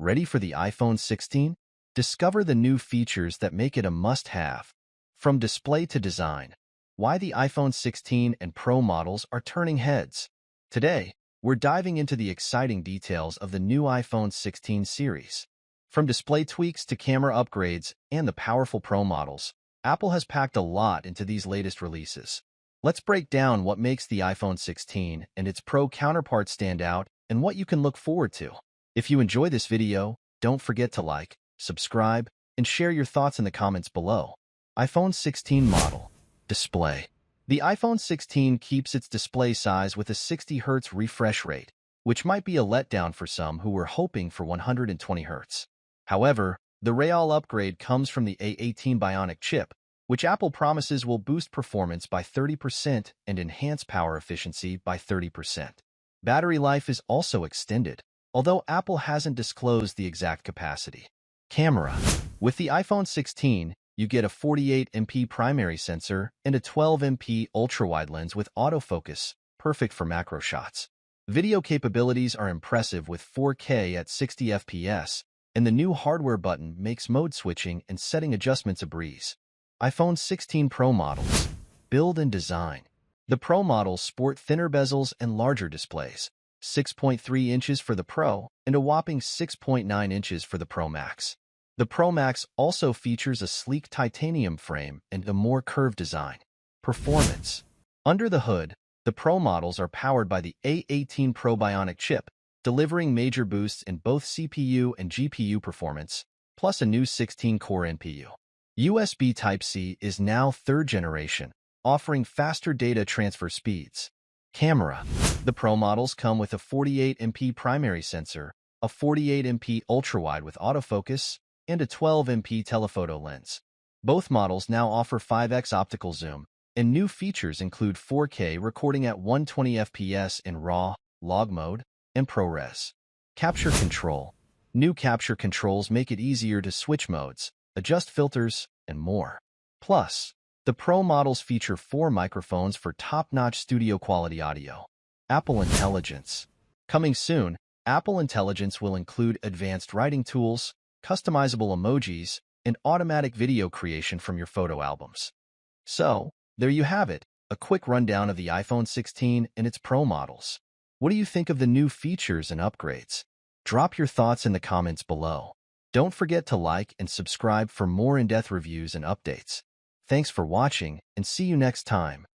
Ready for the iPhone 16? Discover the new features that make it a must-have. From display to design, why the iPhone 16 and Pro models are turning heads. Today, we're diving into the exciting details of the new iPhone 16 series. From display tweaks to camera upgrades and the powerful Pro models, Apple has packed a lot into these latest releases. Let's break down what makes the iPhone 16 and its Pro counterpart stand out and what you can look forward to. If you enjoy this video, don't forget to like, subscribe, and share your thoughts in the comments below. iPhone 16 model. Display. The iPhone 16 keeps its display size with a 60 Hz refresh rate, which might be a letdown for some who were hoping for 120 Hz. However, the real upgrade comes from the A18 Bionic chip, which Apple promises will boost performance by 30% and enhance power efficiency by 30%. Battery life is also extended, although Apple hasn't disclosed the exact capacity. Camera. With the iPhone 16, you get a 48MP primary sensor and a 12MP ultra-wide lens with autofocus, perfect for macro shots. Video capabilities are impressive with 4K at 60 FPS, and the new hardware button makes mode switching and setting adjustments a breeze. iPhone 16 Pro models. Build and design. The Pro models sport thinner bezels and larger displays, 6.3 inches for the Pro and a whopping 6.9 inches for the Pro Max. The Pro Max also features a sleek titanium frame and a more curved design. Performance. Under the hood, the Pro models are powered by the A18 Pro Bionic chip, delivering major boosts in both CPU and GPU performance, plus a new 16-core NPU. USB Type-C is now third generation, offering faster data transfer speeds. Camera. The Pro models come with a 48MP primary sensor, a 48MP ultra-wide with autofocus, and a 12MP telephoto lens. Both models now offer 5x optical zoom, and new features include 4K recording at 120 FPS in RAW, log mode, and ProRes. Capture control. New capture controls make it easier to switch modes, adjust filters, and more. Plus, the Pro models feature 4 microphones for top-notch studio-quality audio. Apple Intelligence. Coming soon, Apple Intelligence will include advanced writing tools, customizable emojis, and automatic video creation from your photo albums. So, there you have it, a quick rundown of the iPhone 16 and its Pro models. What do you think of the new features and upgrades? Drop your thoughts in the comments below. Don't forget to like and subscribe for more in-depth reviews and updates. Thanks for watching, and see you next time.